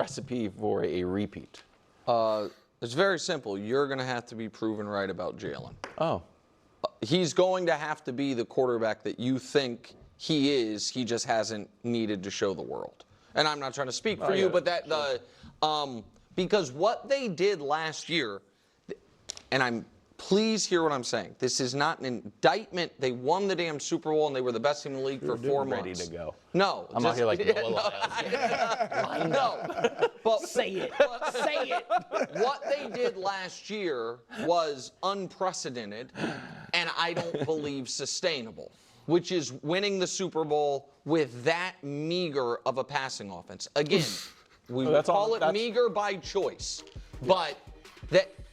recipe for a repeat? It's very simple. You're going to have to be proven right about Jalen. Oh. He's going to have to be the quarterback that you think he is. He just hasn't needed to show the world. And I'm not trying to speak for you, but because what they did last year, and please hear what I'm saying. This is not an indictment. They won the damn Super Bowl and they were the best team in the league for 4 months. Ready to go. No, I'm out here like no. But Say it. Say it. what they did last year was unprecedented, and I don't believe sustainable, which is winning the Super Bowl with that meager of a passing offense. Again, we would call it meager by choice, but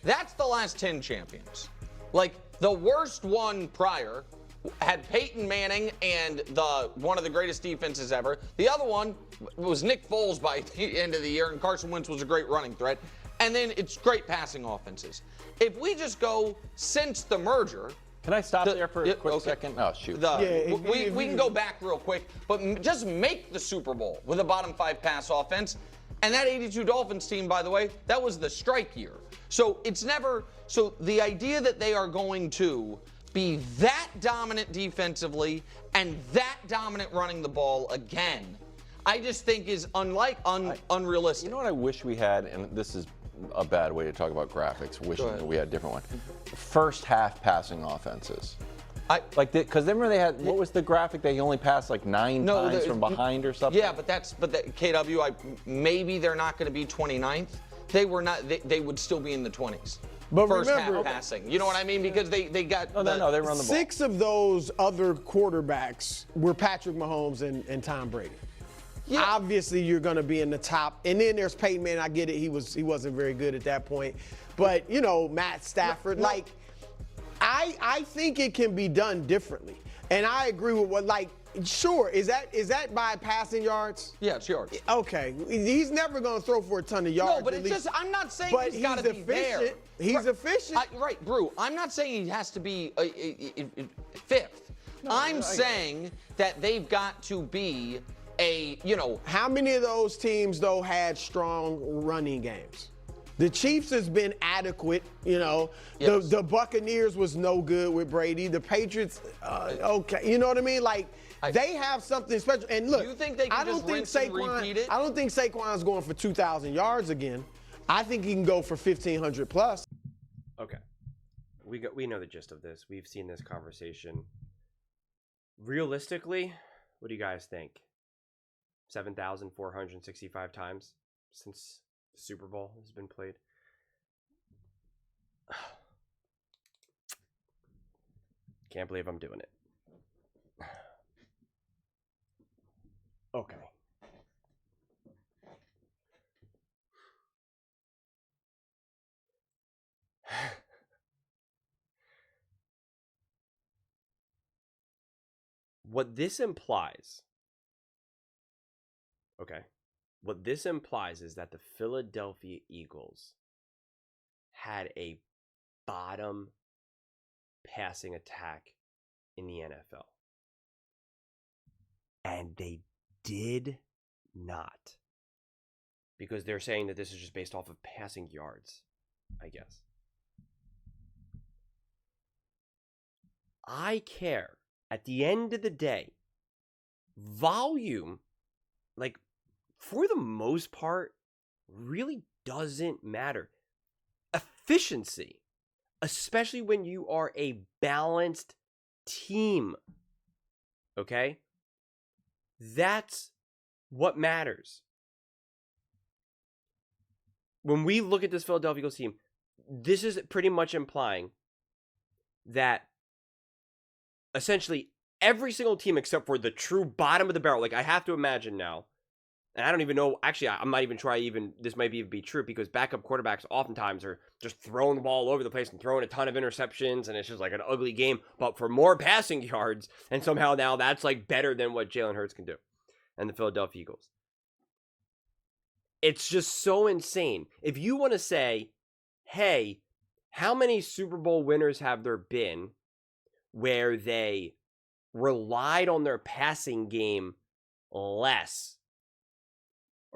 that's the last 10 champions. Like, the worst one prior had Peyton Manning and one of the greatest defenses ever. The other one was Nick Foles by the end of the year, and Carson Wentz was a great running threat. And then it's great passing offenses. If we just go since the merger. Can I stop there for a quick second? Oh, shoot. We can go back real quick, but just make the Super Bowl with a bottom 5 pass offense. And that 82 Dolphins team, by the way, that was the strike year. So it's never, so the idea that they are going to be that dominant defensively and that dominant running the ball again, I just think is unrealistic. You know what I wish we had, and this is a bad way to talk about graphics, wishing that we had a different one. First half passing offenses. Because remember they had, what was the graphic? They only passed like 9 times from behind or something? Yeah, but KW, maybe they're not going to be 29th. They were not, they would still be in the 20s. But first remember, half passing. You know what I mean? Because they got. No, they run the ball. 6 of those other quarterbacks were Patrick Mahomes and Tom Brady. Yeah. Obviously, you're going to be in the top. And then there's Peyton Manning. I get it. He wasn't very good at that point. But, Matt Stafford, I think it can be done differently. And I agree with sure, is that by passing yards? Yeah, it's yards. Okay. He's never going to throw for a ton of yards. No, but it's just, I'm not saying but he's got to be there. He's efficient. Right, Brew. I'm not saying he has to be fifth. No, I'm saying that they've got to be How many of those teams, though, had strong running games? The Chiefs has been adequate, Yes. The Buccaneers was no good with Brady. The Patriots, okay. You know what I mean? They have something special. And look, you think they can repeat it? I don't think Saquon's going for 2,000 yards again. I think he can go for 1,500 plus. Okay. We know the gist of this. We've seen this conversation. Realistically, what do you guys think? 7,465 times since the Super Bowl has been played. Can't believe I'm doing it. Okay. What this implies is that the Philadelphia Eagles had a bottom passing attack in the NFL. And they did not. Because they're saying that this is just based off of passing yards, I guess. I care. At the end of the day, volume, for the most part, really doesn't matter. Efficiency, especially when you are a balanced team, okay? That's what matters. When we look at this Philadelphia Eagles team, this is pretty much implying that essentially every single team except for the true bottom of the barrel, I have to imagine now, and I don't even know, actually, I'm not even sure this might even be true, because backup quarterbacks oftentimes are just throwing the ball all over the place and throwing a ton of interceptions, and it's just an ugly game, but for more passing yards, and somehow now that's better than what Jalen Hurts can do, and the Philadelphia Eagles. It's just so insane. If you want to say, hey, how many Super Bowl winners have there been where they relied on their passing game less,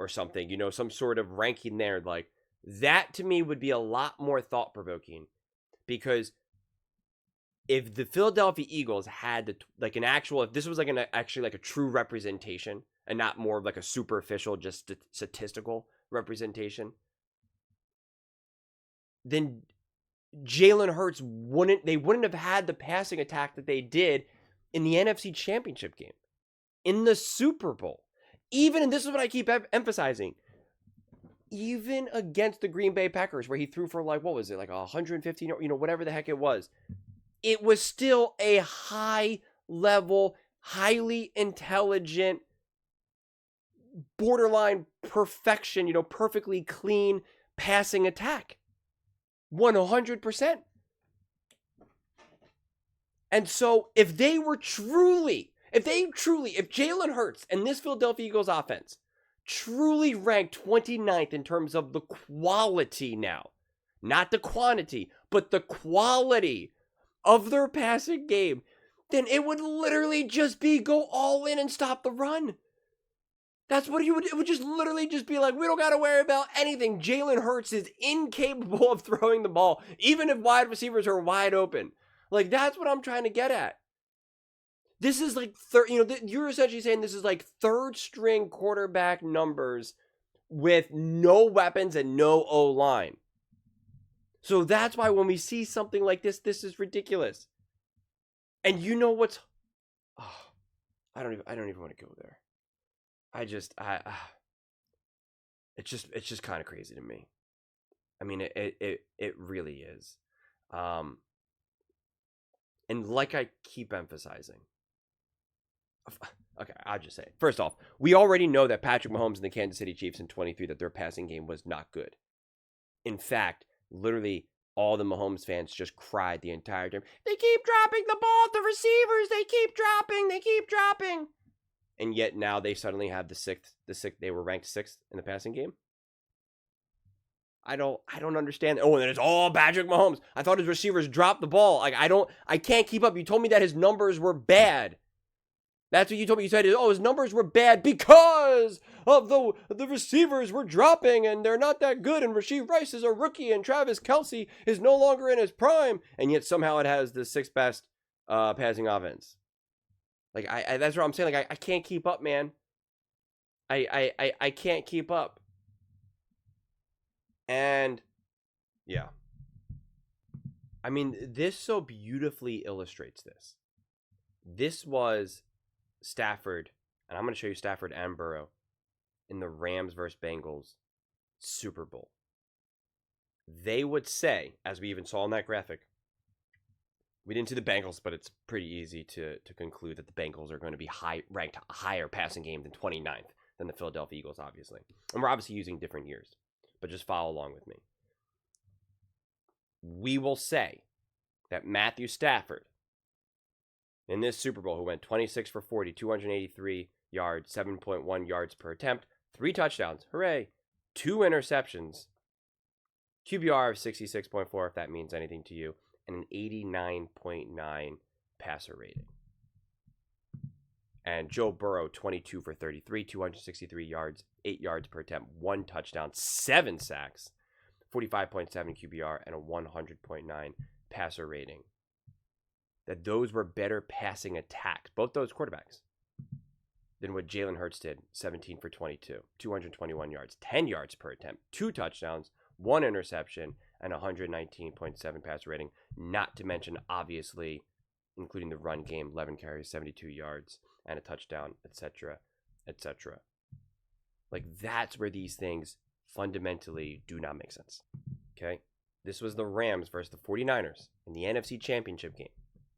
or something, you know, some sort of ranking there. Like, that to me would be a lot more thought-provoking, because if the Philadelphia Eagles had like an actual, if this was like actually like a true representation and not more of like a superficial, just statistical representation, then Jalen Hurts wouldn't have had the passing attack that they did in the NFC Championship game, in the Super Bowl. Even, and this is what I keep emphasizing, even against the Green Bay Packers, where he threw for like, what was it, like 115, you know, whatever the heck it was still a high level, highly intelligent, borderline perfection, you know, perfectly clean passing attack. 100%. And so if Jalen Hurts and this Philadelphia Eagles offense truly ranked 29th in terms of the quality now, not the quantity, but the quality of their passing game, then it would literally just be go all in and stop the run. That's what it would just literally just be like, we don't got to worry about anything. Jalen Hurts is incapable of throwing the ball, even if wide receivers are wide open. Like, that's what I'm trying to get at. This is like, you're essentially saying this is like third string quarterback numbers with no weapons and no O-line. So that's why when we see something like this, this is ridiculous. And you know what's, I don't even want to go there. It's just kind of crazy to me. I mean, it really is. And like I keep emphasizing, okay, I'll just say it. First off, we already know that Patrick Mahomes and the Kansas City Chiefs in 23, that their passing game was not good. In fact, literally all the Mahomes fans just cried the entire time. They keep dropping the ball at the receivers. They keep dropping. And yet now they suddenly have the sixth, they were ranked 6th in the passing game. I don't understand. Oh, and then it's all Patrick Mahomes. I thought his receivers dropped the ball. Like, I can't keep up. You told me that his numbers were bad. That's what you told me. You said, his numbers were bad because of the receivers were dropping and they're not that good. And Rashee Rice is a rookie and Travis Kelce is no longer in his prime. And yet somehow it has the 6th best passing offense. Like, I that's what I'm saying. Like, I can't keep up, man. I can't keep up. And yeah. I mean, this so beautifully illustrates this. This was Stafford, and I'm going to show you Stafford and Burrow in the Rams versus Bengals Super Bowl. They would say, as we even saw in that graphic, we didn't see the Bengals, but it's pretty easy to conclude that the Bengals are going to be ranked higher passing game than 29th than the Philadelphia Eagles, obviously. And we're obviously using different years, but just follow along with me. We will say that Matthew Stafford, in this Super Bowl, who went 26 for 40, 283 yards, 7.1 yards per attempt, 3 touchdowns, hooray, 2 interceptions, QBR of 66.4, if that means anything to you, and an 89.9 passer rating. And Joe Burrow, 22 for 33, 263 yards, 8 yards per attempt, 1 touchdown, 7 sacks, 45.7 QBR, and a 100.9 passer rating. That those were better passing attacks, both those quarterbacks, than what Jalen Hurts did, 17 for 22, 221 yards, 10 yards per attempt, 2 touchdowns, 1 interception, and 119.7 passer rating, not to mention, obviously, including the run game, 11 carries, 72 yards, and a touchdown, etc., etc. Like, that's where these things fundamentally do not make sense, okay? This was the Rams versus the 49ers in the NFC Championship game.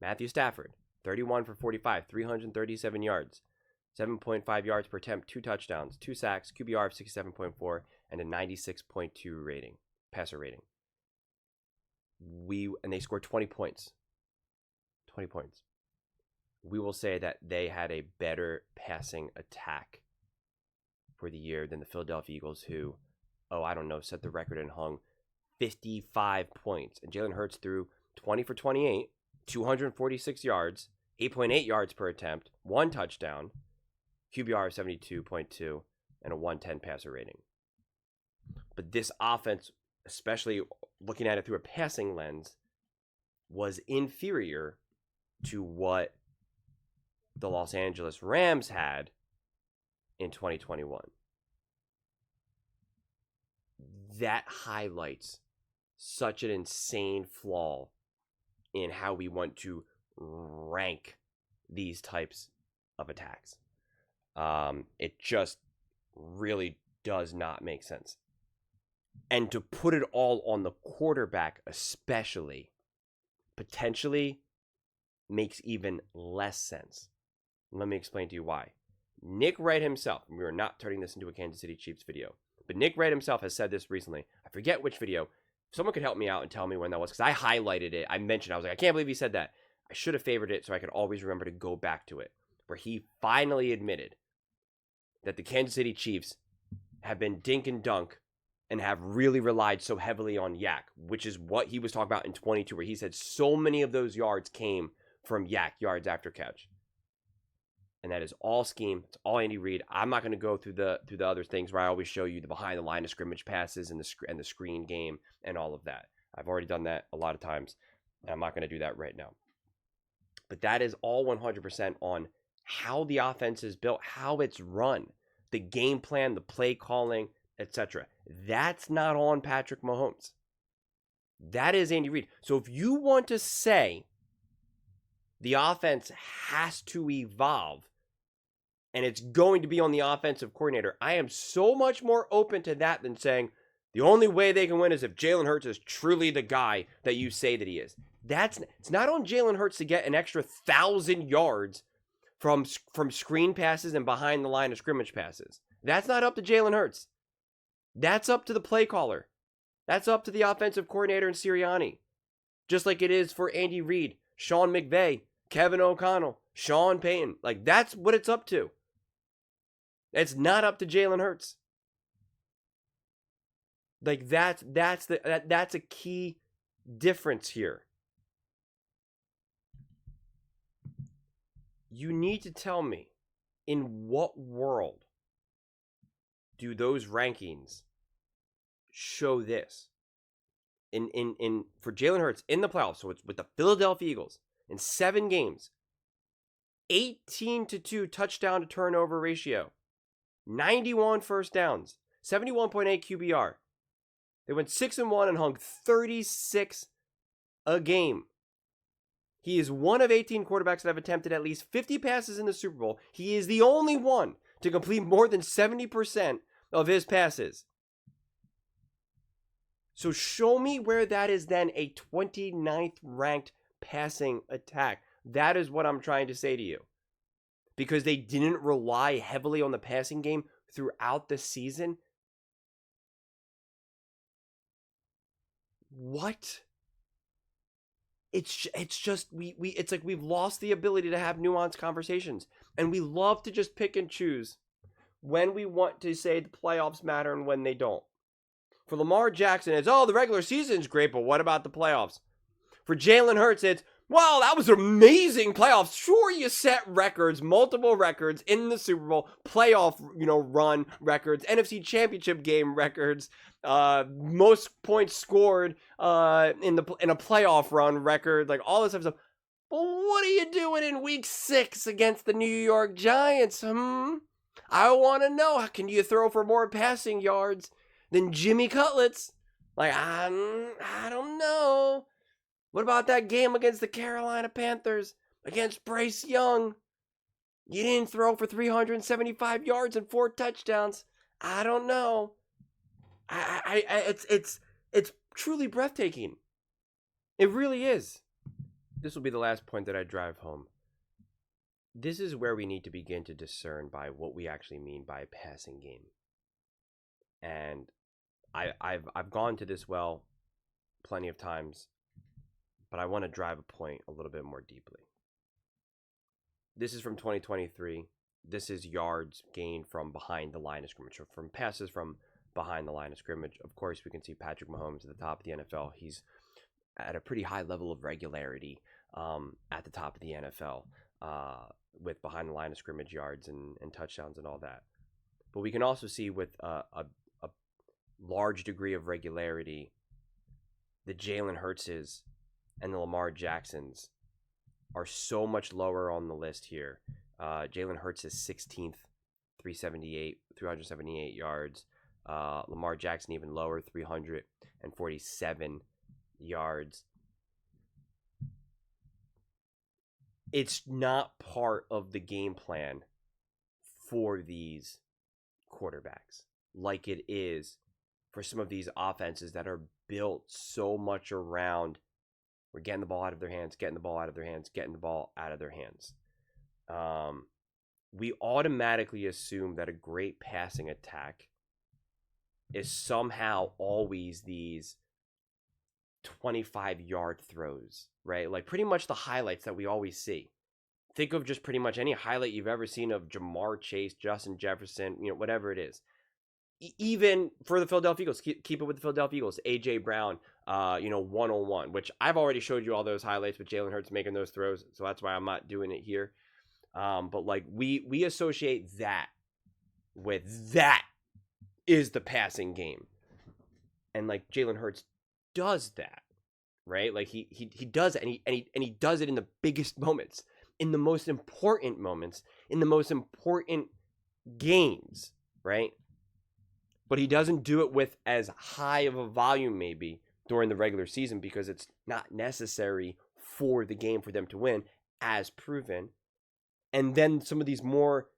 Matthew Stafford, 31 for 45, 337 yards, 7.5 yards per attempt, 2 touchdowns, 2 sacks, QBR of 67.4, and a 96.2 rating, passer rating. And they scored 20 points. 20 points. We will say that they had a better passing attack for the year than the Philadelphia Eagles, who, set the record and hung 55 points. And Jalen Hurts threw 20 for 28, 246 yards, 8.8 yards per attempt, 1 touchdown, QBR of 72.2, and a 110 passer rating. But this offense, especially looking at it through a passing lens, was inferior to what the Los Angeles Rams had in 2021. That highlights such an insane flaw in how we want to rank these types of attacks. It just really does not make sense. And to put it all on the quarterback especially, potentially makes even less sense. Let me explain to you why. Nick Wright himself, and we are not turning this into a Kansas City Chiefs video, but Nick Wright himself has said this recently. I forget which video. If someone could help me out and tell me when that was, because I highlighted it. I mentioned, I was like, I can't believe he said that. I should have favored it so I could always remember to go back to it, where he finally admitted that the Kansas City Chiefs have been dink and dunk and have really relied so heavily on yak, which is what he was talking about in 22, where he said so many of those yards came from yak, yards after catch. And that is all scheme. It's all Andy Reid. I'm not going to go through the other things where I always show you the behind the line of scrimmage passes and the screen game and all of that. I've already done that a lot of times, and I'm not going to do that right now. But that is all 100% on how the offense is built, how it's run, the game plan, the play calling, etc. That's not on Patrick Mahomes. That is Andy Reid. So if you want to say the offense has to evolve and it's going to be on the offensive coordinator, I am so much more open to that than saying the only way they can win is if Jalen Hurts is truly the guy that you say that he is. It's not on Jalen Hurts to get an extra 1,000 yards from screen passes and behind the line of scrimmage passes. That's not up to Jalen Hurts. That's up to the play caller. That's up to the offensive coordinator and Sirianni. Just like it is for Andy Reid, Sean McVay, Kevin O'Connell, Sean Payton. Like, that's what it's up to. It's not up to Jalen Hurts. Like, that's a key difference here. You need to tell me, in what world do those rankings show this? For Jalen Hurts in the playoffs, so it's with the Philadelphia Eagles, in 7 games, 18-2 touchdown to turnover ratio, 91 first downs, 71.8 QBR. They went 6-1 and hung 36 a game. He is one of 18 quarterbacks that have attempted at least 50 passes in the Super Bowl. He is the only one to complete more than 70% of his passes. So show me where that is then a 29th ranked passing attack. That is what I'm trying to say to you. Because they didn't rely heavily on the passing game throughout the season. What? It's just it's like we've lost the ability to have nuanced conversations, and we love to just pick and choose when we want to say the playoffs matter and when they don't. For Lamar Jackson, it's the regular season's great, but what about the playoffs? For Jalen Hurts, it's wow, that was amazing playoffs. Sure, you set records, multiple records in the Super Bowl, playoff, run records, NFC Championship game records, most points scored in a playoff run record, like all this type of stuff. But what are you doing in Week 6 against the New York Giants? I want to know. Can you throw for more passing yards than Jimmy Cutlets? Like, I don't know. What about that game against the Carolina Panthers, against Bryce Young? You didn't throw for 375 yards and 4 touchdowns. I don't know. It's truly breathtaking. It really is. This will be the last point that I drive home. This is where we need to begin to discern by what we actually mean by a passing game. And I've gone to this well plenty of times, but I want to drive a point a little bit more deeply. This is from 2023. This is yards gained from behind the line of scrimmage, or from passes from behind the line of scrimmage. Of course, we can see Patrick Mahomes at the top of the NFL. He's at a pretty high level of regularity at the top of the NFL with behind the line of scrimmage yards and touchdowns and all that. But we can also see with a large degree of regularity, the Jalen Hurtses and the Lamar Jacksons are so much lower on the list here. Jalen Hurts is 16th, 378 yards. Lamar Jackson even lower, 347 yards. It's not part of the game plan for these quarterbacks like it is for some of these offenses that are built so much around we're getting the ball out of their hands, getting the ball out of their hands, getting the ball out of their hands. We automatically assume that a great passing attack is somehow always these 25-yard throws, right? Like pretty much the highlights that we always see. Think of just pretty much any highlight you've ever seen of Jamar Chase, Justin Jefferson, whatever it is. Even for the Philadelphia Eagles, keep it with the Philadelphia Eagles, A.J. Brown, one-on-one, which I've already showed you all those highlights with Jalen Hurts making those throws, so that's why I'm not doing it here. But like we associate that with that is the passing game. And like Jalen Hurts does that, right? Like he does it, and he does it in the biggest moments, in the most important moments, in the most important games, right? But he doesn't do it with as high of a volume maybe during the regular season because it's not necessary for the game for them to win, as proven. And then some of these more,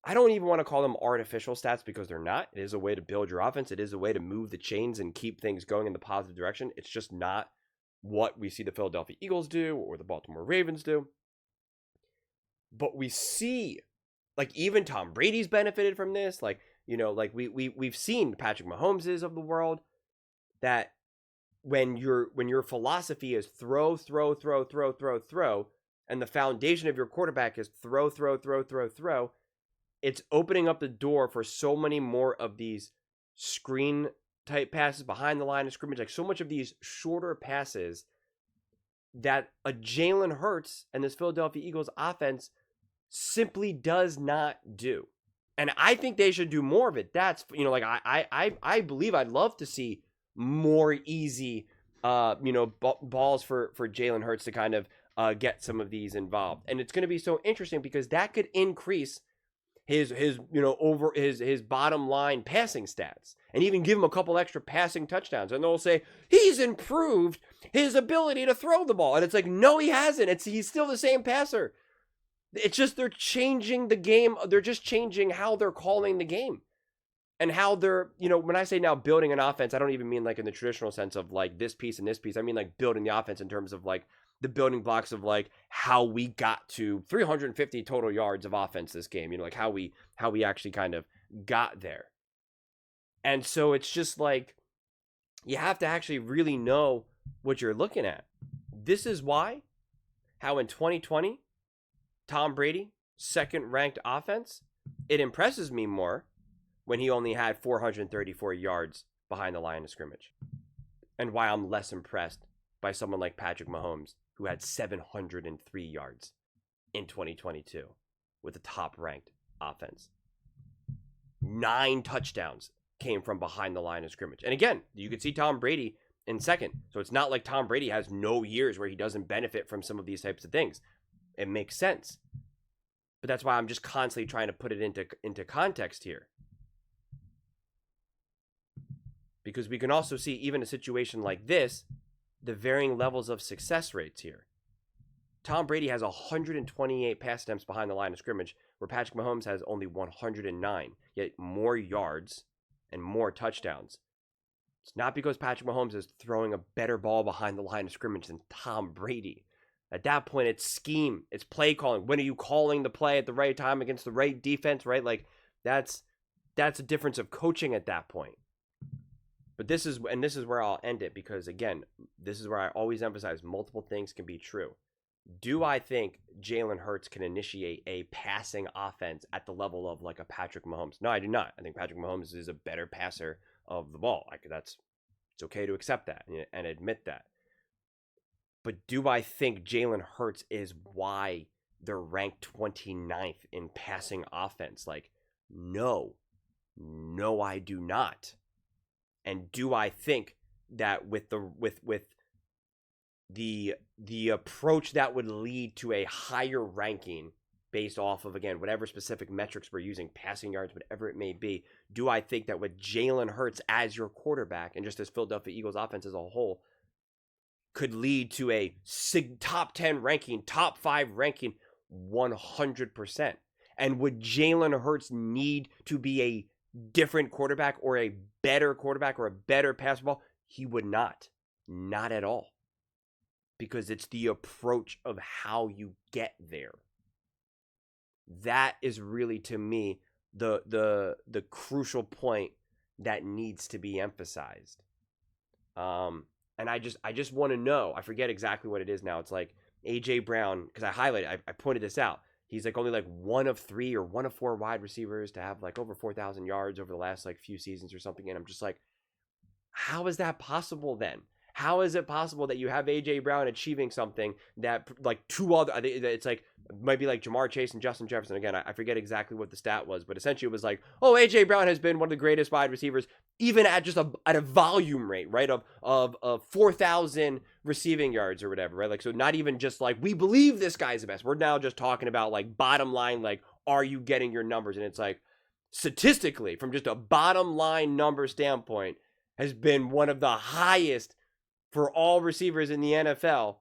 I don't even want to call them artificial stats because they're not. It is a way to build your offense. It is a way to move the chains and keep things going in the positive direction. It's just not what we see the Philadelphia Eagles do or the Baltimore Ravens do. But we see, like, even Tom Brady's benefited from this. Like, we've seen Patrick Mahomes' of the world, that when your philosophy is throw, and the foundation of your quarterback is throw, it's opening up the door for so many more of these screen type passes behind the line of scrimmage, like so much of these shorter passes that a Jalen Hurts and this Philadelphia Eagles offense simply does not do. And I think they should do more of it. That's, I believe I'd love to see more easy, balls for Jalen Hurts to kind of get some of these involved. And it's going to be so interesting because that could increase his bottom line passing stats and even give him a couple extra passing touchdowns. And they'll say, he's improved his ability to throw the ball. And it's like, no, he hasn't. He's still the same passer. It's just they're changing the game. They're just changing how they're calling the game. And how they're, when I say now building an offense, I don't even mean like in the traditional sense of like this piece and this piece. I mean like building the offense in terms of like the building blocks of like how we got to 350 total yards of offense this game, like how we actually kind of got there. And so it's just like, you have to actually really know what you're looking at. This is why, how in 2020, Tom Brady, second ranked offense, it impresses me more when he only had 434 yards behind the line of scrimmage. And why I'm less impressed by someone like Patrick Mahomes, who had 703 yards in 2022 with a top-ranked offense. 9 touchdowns came from behind the line of scrimmage. And again, you could see Tom Brady in second. So it's not like Tom Brady has no years where he doesn't benefit from some of these types of things. It makes sense. But that's why I'm just constantly trying to put it into context here. Because we can also see, even a situation like this, the varying levels of success rates here. Tom Brady has 128 pass attempts behind the line of scrimmage, where Patrick Mahomes has only 109, yet more yards and more touchdowns. It's not because Patrick Mahomes is throwing a better ball behind the line of scrimmage than Tom Brady. At that point, it's scheme, it's play calling. When are you calling the play at the right time against the right defense, right? Like, that's a difference of coaching at that point. But this is where I'll end it, because again, this is where I always emphasize multiple things can be true. Do I think Jalen Hurts can initiate a passing offense at the level of like a Patrick Mahomes? No, I do not. I think Patrick Mahomes is a better passer of the ball. Like it's okay to accept that and admit that. But do I think Jalen Hurts is why they're ranked 29th in passing offense? Like, no. No, I do not. And do I think that with the approach that would lead to a higher ranking based off of, again, whatever specific metrics we're using, passing yards, whatever it may be, do I think that with Jalen Hurts as your quarterback and just as Philadelphia Eagles offense as a whole could lead to a top 10 ranking, top 5 ranking? 100%. And would Jalen Hurts need to be a different quarterback or a better quarterback or a better pass ball? He would not. Not at all. Because it's the approach of how you get there. That is really, to me, the crucial point that needs to be emphasized. And I just want to know, I forget exactly what it is now. It's like A.J. Brown, because I pointed this out. He's like only like one of 3 or one of 4 wide receivers to have like over 4,000 yards over the last like few seasons or something. And I'm just like, how is that possible then? How is it possible that you have A.J. Brown achieving something that like 2 other, I think it's like, might be like Jamar Chase and Justin Jefferson. Again, I forget exactly what the stat was, but essentially it was like, oh, A.J. Brown has been one of the greatest wide receivers, even at just at a volume rate, right, of 4,000 receiving yards or whatever, right? Like, so not even just like, we believe this guy's the best. We're now just talking about like bottom line, like, are you getting your numbers? And it's like, statistically, from just a bottom line number standpoint, has been one of the highest for all receivers in the NFL,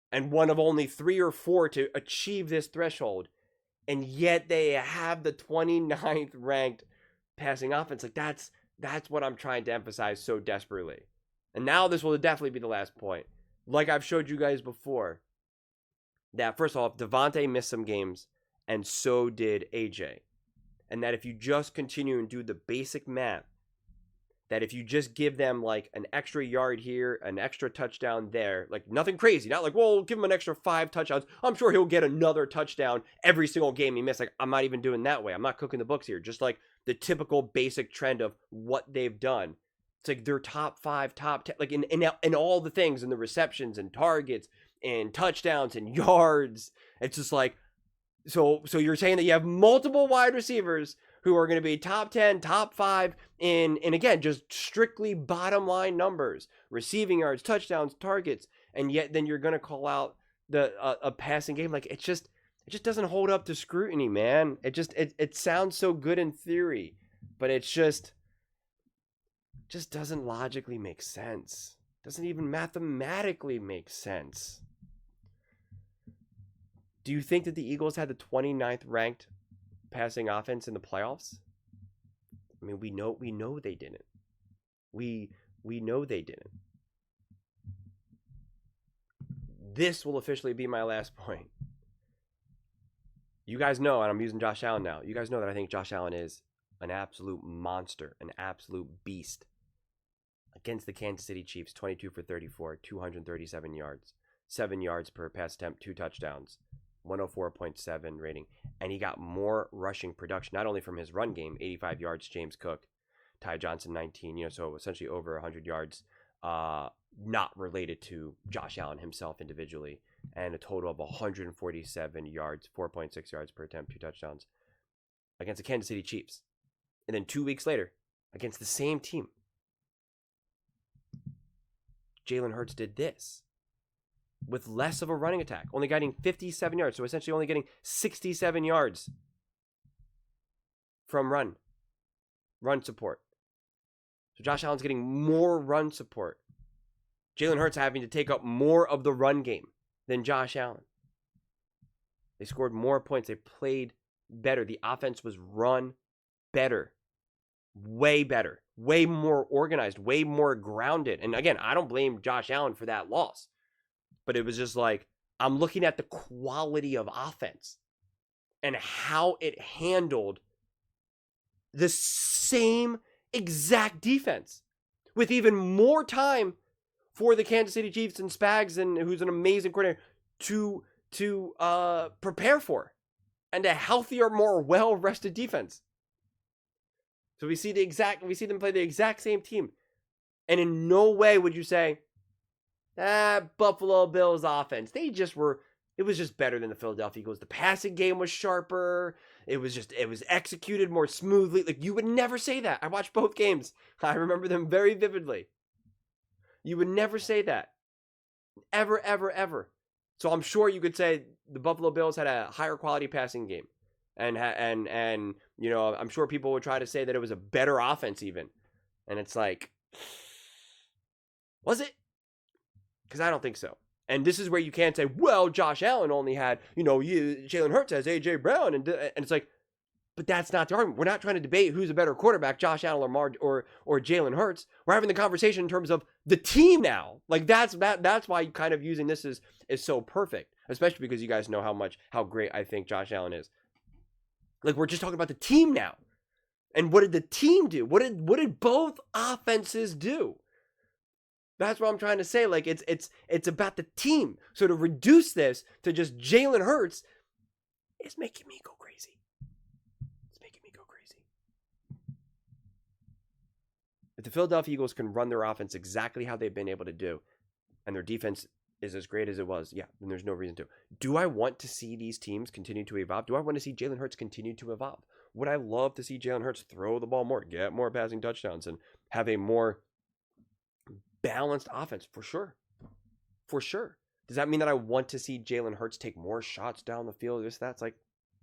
and one of only 3 or 4 to achieve this threshold, and yet they have the 29th ranked passing offense. Like, that's what I'm trying to emphasize so desperately. And now this will definitely be the last point. Like I've showed you guys before, that first of all, Devontae missed some games, and so did AJ. And that if you just continue and do the basic math, that if you just give them like an extra yard here, an extra touchdown there, like nothing crazy, not like, well, give him an extra 5 touchdowns. I'm sure he'll get another touchdown every single game he missed. Like, I'm not even doing that way. I'm not cooking the books here. Just like the typical basic trend of what they've done. It's like they're top 5, top 10, like in all the things, in the receptions and targets and touchdowns and yards. It's just like, so you're saying that you have multiple wide receivers who are going to be top 10, top 5 in again, just strictly bottom line numbers, receiving yards, touchdowns, targets, and yet then you're going to call out a passing game. Like, it just doesn't hold up to scrutiny, man. It sounds so good in theory, but it just doesn't logically make sense. Doesn't even mathematically make sense. Do you think that the Eagles had the 29th ranked passing offense in the playoffs? I mean, we know they didn't. We know they didn't. This will officially be my last point. You guys know, and I'm using Josh Allen now. You guys know that I think Josh Allen is an absolute monster, an absolute beast. Against the Kansas City Chiefs, 22 for 34, 237 yards, 7 yards per pass attempt, 2 touchdowns. 104.7 rating, and he got more rushing production, not only from his run game, 85 yards, James Cook, Ty Johnson 19, so essentially over 100 yards, not related to Josh Allen himself individually, and a total of 147 yards, 4.6 yards per attempt, 2 touchdowns against the Kansas City Chiefs. And then 2 weeks later, against the same team, Jalen Hurts did this. With less of a running attack, only getting 57 yards. So essentially only getting 67 yards from run support. So Josh Allen's getting more run support. Jalen Hurts having to take up more of the run game than Josh Allen. They scored more points. They played better. The offense was run better. Way better. Way more organized. Way more grounded. And again, I don't blame Josh Allen for that loss. But it was just like, I'm looking at the quality of offense and how it handled the same exact defense with even more time for the Kansas City Chiefs and Spags, and who's an amazing coordinator, to prepare for, and a healthier, more well-rested defense. So we see them play the exact same team, and in no way would you say, Buffalo Bills offense, it was just better than the Philadelphia Eagles. The passing game was sharper. It was executed more smoothly. Like, you would never say that. I watched both games. I remember them very vividly. You would never say that. Ever, ever, ever. So I'm sure you could say the Buffalo Bills had a higher quality passing game. And you know, I'm sure people would try to say that it was a better offense even. And it's like, was it? Because I don't think so. And this is where you can't say, well, Josh Allen only had, you know, Jalen Hurts has A.J. Brown. And it's like, but that's not the argument. We're not trying to debate who's a better quarterback, Josh Allen or Jalen Hurts. We're having the conversation in terms of the team now. Like, that's why kind of using this is so perfect, especially because you guys know how great I think Josh Allen is. Like, we're just talking about the team now. And what did the team do? What did both offenses do? That's what I'm trying to say. Like, it's about the team. So to reduce this to just Jalen Hurts is making me go crazy. It's making me go crazy. If the Philadelphia Eagles can run their offense exactly how they've been able to do, and their defense is as great as it was, yeah, then there's no reason to. Do I want to see these teams continue to evolve? Do I want to see Jalen Hurts continue to evolve? Would I love to see Jalen Hurts throw the ball more, get more passing touchdowns, and have a more balanced offense? For sure. For sure. Does that mean that I want to see Jalen Hurts take more shots down the field? That's like,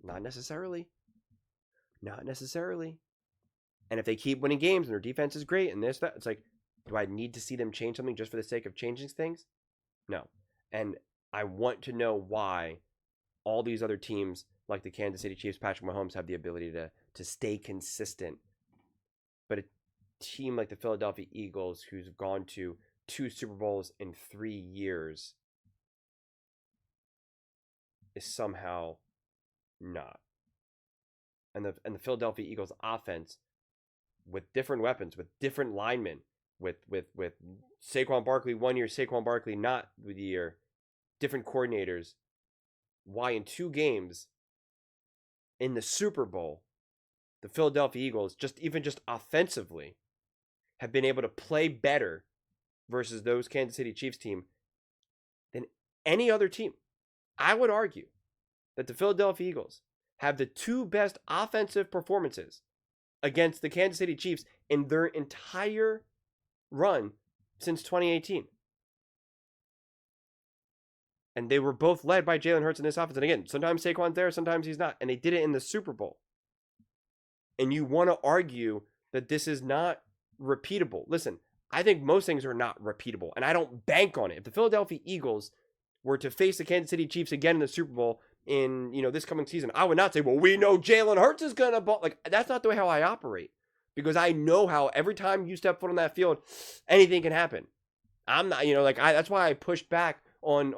not necessarily. Not necessarily. And if they keep winning games and their defense is great and that, it's like, do I need to see them change something just for the sake of changing things? No. And I want to know why all these other teams, like the Kansas City Chiefs, Patrick Mahomes, have the ability to stay consistent. But a team like the Philadelphia Eagles, who's gone to 2 Super Bowls in 3 years, is somehow not. And the Philadelphia Eagles offense, with different weapons, with different linemen, with Saquon Barkley 1 year, Saquon Barkley not the year, different coordinators, why in 2 games in the Super Bowl, the Philadelphia Eagles, just offensively, have been able to play better versus those Kansas City Chiefs team than any other team. I would argue that the Philadelphia Eagles have the 2 best offensive performances against the Kansas City Chiefs in their entire run since 2018. And they were both led by Jalen Hurts in this offense. And again, sometimes Saquon's there, sometimes he's not. And they did it in the Super Bowl. And you want to argue that this is not repeatable. Listen, I think most things are not repeatable, and I don't bank on it. If the Philadelphia Eagles were to face the Kansas City Chiefs again in the Super Bowl in, this coming season, I would not say, well, we know Jalen Hurts is going to ball. Like, that's not the way how I operate, because I know how every time you step foot on that field, anything can happen. I'm not, that's why I pushed back on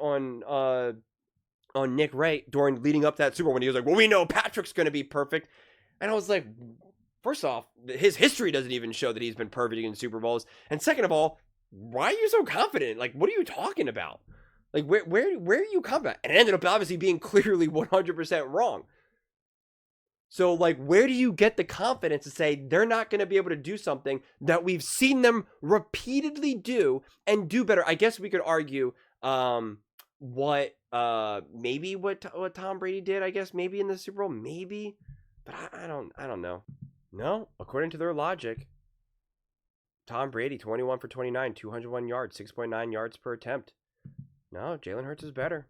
Nick Wright during leading up to that Super Bowl when he was like, well, we know Patrick's going to be perfect. And I was like, first off, his history doesn't even show that he's been perfect in Super Bowls. And second of all, why are you so confident? Like, what are you talking about? Like, where are you confident? And it ended up obviously being clearly 100% wrong. So, like, where do you get the confidence to say they're not going to be able to do something that we've seen them repeatedly do and do better? I guess we could argue what Tom Brady did, I guess, maybe in the Super Bowl, maybe. But I don't know. No, according to their logic, Tom Brady, 21 for 29, 201 yards, 6.9 yards per attempt. No, Jalen Hurts is better.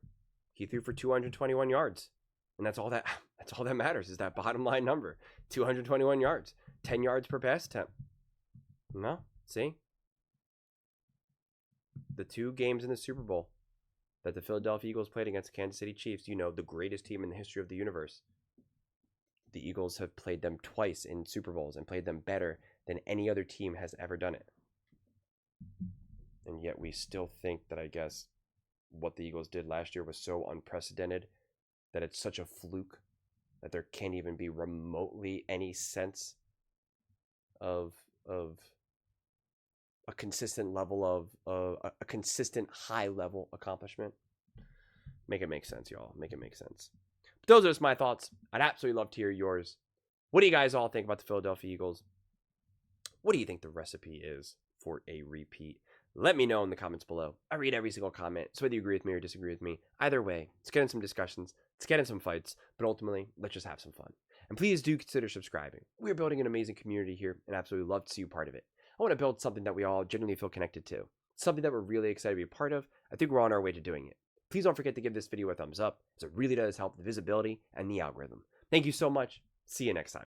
He threw for 221 yards. And that's all that matters, is that bottom line number. 221 yards, 10 yards per pass attempt. No, see? The 2 games in the Super Bowl that the Philadelphia Eagles played against the Kansas City Chiefs, the greatest team in the history of the universe. The Eagles have played them twice in Super Bowls and played them better than any other team has ever done it. And yet we still think that, I guess, what the Eagles did last year was so unprecedented that it's such a fluke that there can't even be remotely any sense of a consistent level of a consistent high level accomplishment. Make it make sense, y'all. Make it make sense. But those are just my thoughts. I'd absolutely love to hear yours. What do you guys all think about the Philadelphia Eagles? What do you think the recipe is for a repeat? Let me know in the comments below. I read every single comment, so whether you agree with me or disagree with me, either way, let's get in some discussions, let's get in some fights, but ultimately, let's just have some fun. And please do consider subscribing. We're building an amazing community here and absolutely love to see you part of it. I want to build something that we all genuinely feel connected to. Something that we're really excited to be a part of. I think we're on our way to doing it. Please don't forget to give this video a thumbs up, as it really does help the visibility and the algorithm. Thank you so much. See you next time.